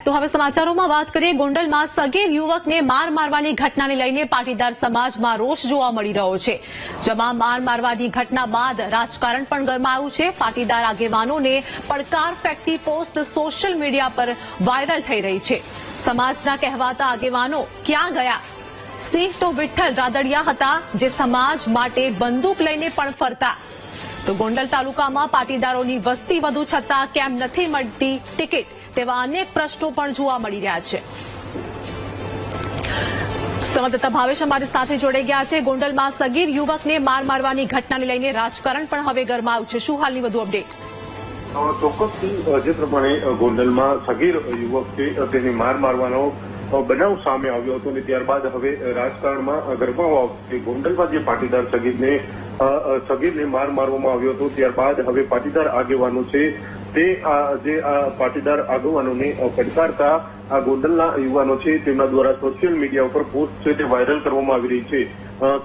તો હવે સમાચારોમાં વાત કરીએ ગોંડલમાં સગીર યુવકને માર મારવાની ઘટનાને લઈને પાટીદાર સમાજમાં રોષ જોવા મળી રહ્યો છે। જેમાં માર મારવાની ઘટના બાદ રાજકારણ પણ ગરમાયું છે। પાટીદાર આગેવાનોને પડકાર ફેંકતી પોસ્ટ સોશિયલ મીડિયા પર વાયરલ થઈ રહી છે। સમાજના કહેવાતા આગેવાનો ક્યાં ગયા? સિંહ તો વિઠ્ઠલ રાદડિયા હતા, જે સમાજ માટે બંદૂક લઈને પણ ફરતા। તો ગોંડલ તાલુકામાં પાટીદારોની વસ્તી વધુ છતાં કેમ નથી મળતી ટિકિટ, તેવા અનેક પ્રશ્નો પણ જોવા મળી રહ્યા છે। સંવાદદાતા ભાવેશ અમારી સાથે જોડાઈ ગયા છે। ગોંડલમાં સગીર યુવકને માર મારવાની ઘટનાને લઈને રાજકારણ પણ હવે ગરમાયું છે। શું હાલની વધુ અપડેટ? ચોક્કસથી જે પ્રમાણે ગોંડલમાં સગીર યુવક છે તેને માર મારવાનો બનાવ સામે આવ્યો હતો અને ત્યારબાદ હવે રાજકારણમાં ગરમાવો આવશે। ગોંડલમાં જે પાટીદાર સગીરને માર મારવામાં આવ્યો હતો ત્યારબાદ હવે પાટીદાર આગેવાનો છે તે જે પાટીદાર આગેવાનોને પડકારતા આ ગોંડલના યુવાનો છે તેમના દ્વારા સોશિયલ મીડિયા ઉપર પોસ્ટ છે તે વાયરલ કરવામાં આવી રહી છે।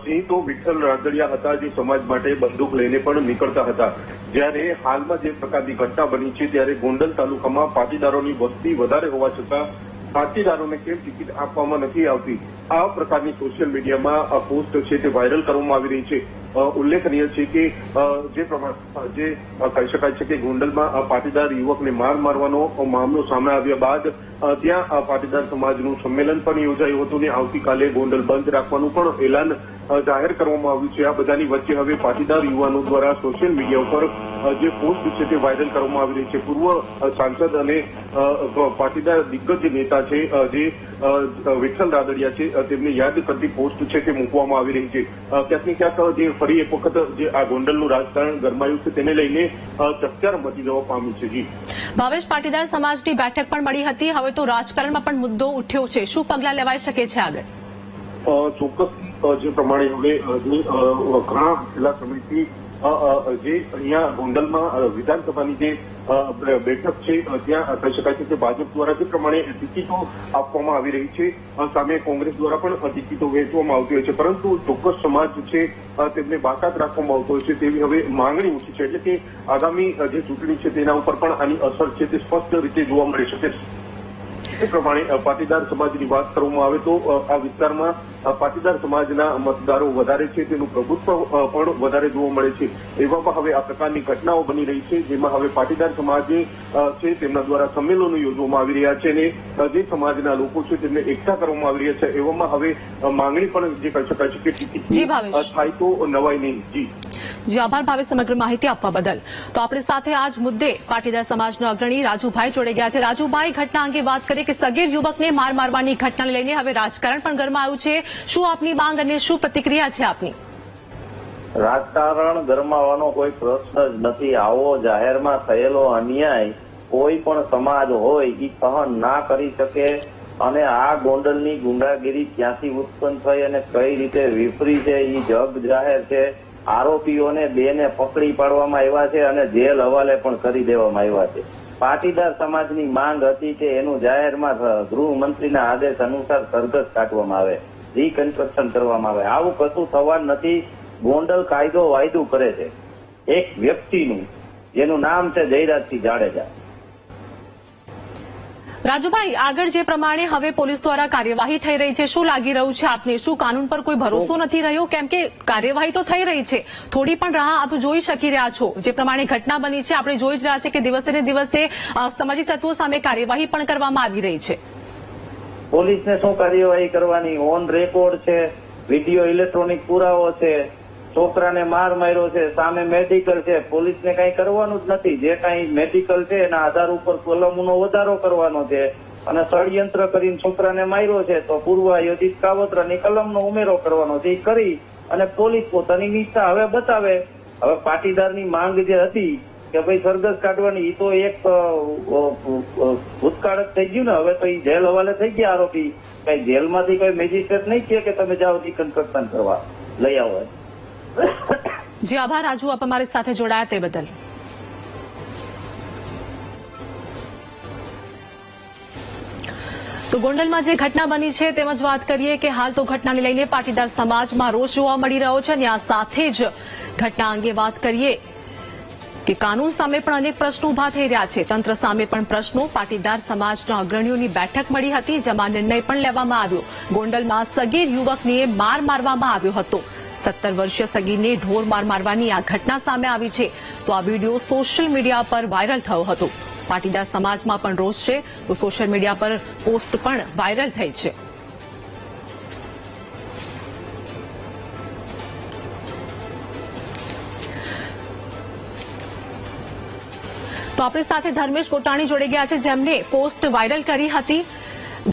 સિંહ તો વિઠ્ઠલ રાદડિયા હતા, જે સમાજ માટે બંદૂક લઈને પણ નીકળતા હતા। જ્યારે હાલમાં જે પ્રકારની ઘટના બની છે ત્યારે ગોંડલ તાલુકામાં પાટીદારોની વસ્તી વધારે હોવા છતાં પાટીદારોને કેમ ટિકિટ આપવામાં નથી આવતી, આ પ્રકારની સોશિયલ મીડિયામાં પોસ્ટ છે તે વાયરલ કરવામાં આવી રહી છે। ઉલ્લેખનીય છે કે જે કહી શકાય છે કે ગોંડલમાં પાટીદાર યુવકને માર મારવાનો મામલો સામે આવ્યા બાદ ત્યાં પાટીદાર સમાજનું સંમેલન પણ યોજાયું હતું અને આવતીકાલે ગોંડલ બંધ રાખવાનું પણ એલાન જાહેર કરવામાં આવ્યું છે। આ બધાની વચ્ચે હવે પાટીદાર યુવાનો દ્વારા સોશિયલ મીડિયા ઉપર જે પોસ્ટ છે તે વાયરલ કરવામાં આવી રહી છે। પૂર્વ સાંસદ અને પાટીદાર દિગ્ગજ નેતા છે જે વિઠ્ઠલ રાદડિયા છે તેમને યાદ કરતી પોસ્ટ છે તે મૂકવામાં આવી રહી છે। ક્યાંક ને ક્યાંક જે ફરી એક વખત જે આ ગોંડલનું રાજકારણ ગરમાયું છે તેને લઈને ચકચાર મચી જવા પામી છે। જી ભાવેશ, પાટીદાર સમાજની બેઠક પણ મળી હતી, હવે તો રાજકારણમાં પણ મુદ્દો ઉઠ્યો છે। શું પગલાં લેવાઈ શકે છે આગળ? ચોક્કસ જે પ્રમાણે હવે ઘણા છેલ્લા સમયથી જે અહીંયા ગોંડલમાં વિધાનસભાની જે બેઠક છે ત્યાં કહી શકાય છે કે ભાજપ દ્વારા જે પ્રમાણે ટિકિટો આપવામાં આવી રહી છે, સામે કોંગ્રેસ દ્વારા પણ ટિકિટો વહેંચવામાં આવતી હોય છે, પરંતુ ચોક્કસ સમાજ છે તેમને બાકાત રાખવામાં આવતો હોય છે તેવી હવે માંગણી ઉઠી છે। એટલે કે આગામી જે ચૂંટણી છે તેના ઉપર પણ આની અસર છે તે સ્પષ્ટ રીતે જોવા મળી શકે છે। એ પ્રમાણે પાટીદાર સમાજની વાત કરવામાં આવે તો આ વિસ્તારમાં પાટીદાર સમાજના મતદારો વધારે છે, તેનું પ્રભુત્વ પણ વધારે જોવા મળે છે। એવામાં હવે આ પ્રકારની ઘટનાઓ બની રહી છે, જેમાં હવે પાટીદાર સમાજે છે તેમના દ્વારા સંમેલનો યોજવામાં આવી રહ્યા છે અને જે સમાજના લોકો છે તેમને એકઠા કરવામાં આવી રહ્યા છે। એવામાં હવે માંગણી પણ જે કહી શકાય છે કે ટિકિટ થાય તો નવાઈ નહીં। જી આભાર ભાવેશ સમગ્ર માહિતી આપવા બદલ। તો આપણી સાથે આજ મુદ્દે પાટીદાર સમાજના અગ્રણી રાજુભાઈ જોડાઈ ગયા છે। રાજુભાઈ, ઘટના અંગે વાત કરીએ કે સગીર યુવકને માર મારવાની ઘટનાને લઈને હવે રાજકારણ પણ ગરમાયું છે। શું આપની માંગ અને શું પ્રતિક્રિયા છે આપની? રાજકારણ ગરમાવાનો કોઈ પ્રશ્ન જ નથી। આવો જાહેરમાં થયેલો અન્યાય કોઈ પણ સમાજ હોય એ સહન ના કરી શકે અને આ ગોંડલની ગુંડાગીરી ક્યાંથી ઉત્પન્ન થઈ અને કઈ રીતે વિફરી છે એ જગ જાહેર છે। આરોપીઓને બેને પકડી પાડવામાં આવ્યા છે અને જેલ હવાલે પણ કરી દેવામાં આવ્યા છે। પાટીદાર સમાજની માંગ હતી કે એનું જાહેરમાં ગૃહમંત્રીના આદેશ અનુસાર સરઘસ કાઢવામાં આવે, રીકન્સ્ટ્રક્શન કરવામાં આવે। આવું કશું થવાનું નથી। ગોંડલ કાયદો વાયદું કરે છે એક વ્યક્તિનું, જેનું નામ છે જયરાજસિંહ જાડેજા। રાજુભાઈ, આગળ જે પ્રમાણે હવે પોલીસ દ્વારા કાર્યવાહી થઈ રહી છે, શું લાગી રહ્યું છે આપને? શું કાનૂન પર કોઈ ભરોસો નથી રહ્યો? કેમ કે કાર્યવાહી તો થઈ રહી છે, થોડી પણ રાહ આપ જોઈ શકી રહ્યા છો। જે પ્રમાણે ઘટના બની છે આપણે જોઈ જ રહ્યા છે કે દિવસે ને દિવસે સામાજિક તત્વો સામે કાર્યવાહી પણ કરવામાં આવી રહી છે। પોલીસને શું કાર્યવાહી કરવાની? ઓન રેકોર્ડ છે, વિડીયો ઇલેક્ટ્રોનિક પુરાવો છે, છોકરાને માર માર્યો છે, સામે મેડિકલ છે। પોલીસને કઈ કરવાનું જ નથી। જે કઈ મેડિકલ છે એના આધાર ઉપર કલમનો વધારો કરવાનો છે અને ષડયંત્ર કરીને છોકરાને માર્યો છે તો પૂર્વ આયોજિત કાવતરાની કલમનો ઉમેરો કરવાનો છે। એ કરી અને પોલીસ પોતાની નિષ્ઠા હવે બતાવે। હવે પાટીદારની માંગ જે હતી કે ભાઈ સરઘસ કાઢવાની, એ તો એક ભૂતકાળ જ થઈ ગયું ને। હવે તો એ જેલ હવાલે થઈ ગયા આરોપી। કઈ જેલમાંથી કોઈ મેજિસ્ટ્રેટ નહીં કહે કે તમે જાઓ રિકન્સ્ટ્રક્શન કરવા લઈ આવો। જી આભાર રાજુ, આપ અમારી સાથે જોડાયા તે બદલ। તો ગોંડલમાં જે ઘટના બની છે તેમજ વાત કરીએ કે હાલ તો ઘટનાને લઈને પાટીદાર સમાજમાં રોષ જોવા મળી રહ્યો છે અને આ સાથે જ ઘટના અંગે વાત કરીએ કે કાનૂન સામે પણ અનેક પ્રશ્નો ઉભા થઈ રહ્યા છે. તંત્ર સામે પણ પ્રશ્નો. પાટીદાર સમાજના અગ્રણીઓની બેઠક મળી હતી, જેમાં નિર્ણય પણ લેવામાં આવ્યો. ગોંડલમાં સગીર યુવકને માર મારવામાં આવ્યો હતો. 17 વર્ષીય સગીરને ઢોર માર મારવાની આ ઘટના સામે આવી છે. તો આ વિડીયો સોશિયલ મીડિયા પર વાયરલ થયો હતો. પાટીદાર સમાજમાં પણ રોષ છે, તો સોશિયલ મીડિયા પર પોસ્ટ પણ વાયરલ થઈ છે. તો આપણી સાથે ધર્મેશ પોટાણી જોડી ગયા છે, જેમને પોસ્ટ વાયરલ કરી હતી.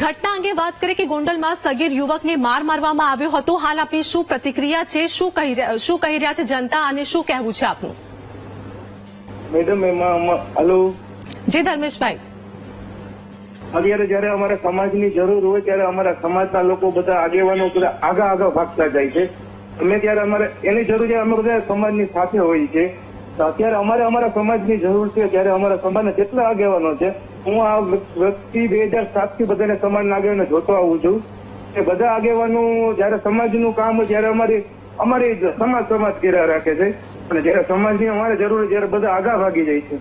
ઘટના અંગે વાત કરીએ કે ગોંડલમાં સગીર યુવકને માર મારવામાં આવ્યો હતો. હાલ આપની શું પ્રતિક્રિયા છે, શું કહી રહ્યા છે જનતા, અને શું કહેવું છે આપનું? મેડમ એમાં હલો જી ધર્મેશભાઈ. અત્યારે જયારે અમારા સમાજની જરૂર હોય ત્યારે અમારા સમાજના લોકો બધા આગેવાનો બધા આગા ભાગતા જાય છે. અમે ત્યારે અમારે એની જરૂર છે, અમે બધા સમાજની સાથે હોઈએ છીએ. તો અત્યારે અમારે અમારા સમાજની જરૂર છે ત્યારે અમારા સમાજના જેટલા આગેવાનો છે, હું આ વ્યક્તિ 2007 થી બધાને સમાજના આગેવાનો જોતો આવું છું કે બધા આગેવાનો જયારે સમાજનું કામ હોય ત્યારે અમારી સમાજ કર્યા રાખે છે, અને જયારે સમાજની અમારે જરૂર હોય ત્યારે બધા આગા ભાગી જાય છે.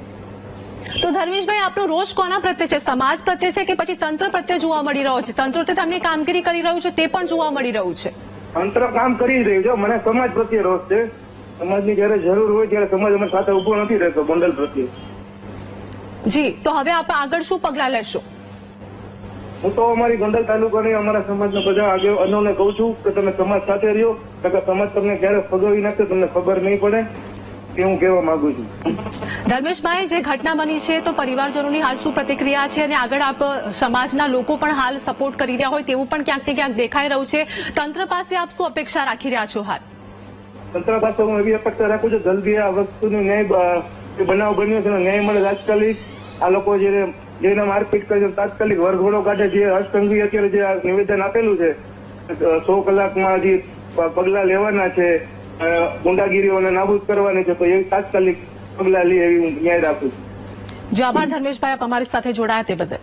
તો ધર્મેશભાઈ, આપનો રોષ કોના પ્રત્યે છે? સમાજ પ્રત્યે છે કે પછી તંત્ર પ્રત્યે જોવા મળી રહ્યો છે? તંત્ર તો તમને કામગીરી કરી રહ્યું છે તે પણ જોવા મળી રહ્યું છે. તંત્ર કામ કરી રહ્યું છે, મને સમાજ પ્રત્યે રોષ છે. સમાજની જયારે જરૂર હોય ત્યારે સમાજ અમારી સાથે ઉભો નથી રહેતો ગોંડલ પ્રત્યે. જી, તો હવે આપ આગળ શું પગલાં લેશો? હું તો અમારી ગોંડલ તાલુકાની અમારા સમાજના બધા આગેવાનોને કહું છું કે તમે સમાજ સાથે રહ્યો, કે સમાજ તમને ક્યારે ફગાવી નાખશે તમને ખબર નહીં પડે, કે હું કહેવા માંગુ છું. ધર્મેશભાઈ, જે ઘટના બની છે તો પરિવારજનોની હાલ શું પ્રતિક્રિયા છે, અને આગળ આપ સમાજના લોકો પણ હાલ સપોર્ટ કરી રહ્યા હોય તેવું પણ ક્યાંક ને ક્યાંક દેખાઈ રહ્યું છે. તંત્ર પાસે આપ શું અપેક્ષા રાખી રહ્યા છો હાલ? તંત્ર પાસે હું એવી અપેક્ષા રાખું છું જલ્દી આ વસ્તુનો ન્યાય, બનાવ બન્યો છે ન્યાય મળે તાત્કાલિક. આ લોકો જેને મારપીટ કરે છે તાત્કાલિક વરઘોડો કાઢે. જે હર્ષસંઘવી અત્યારે જે નિવેદન આપેલું છે 100 કલાકમાં જે પગલા લેવાના છે, ગુંડાગીરીઓને નાબૂદ કરવાની છે, તો એ તાત્કાલિક પગલા લે એવી હું ન્યાય રાખું છું. જો આભાર ધર્મેશભાઈ, આપ અમારી સાથે જોડાયા તે બદલ.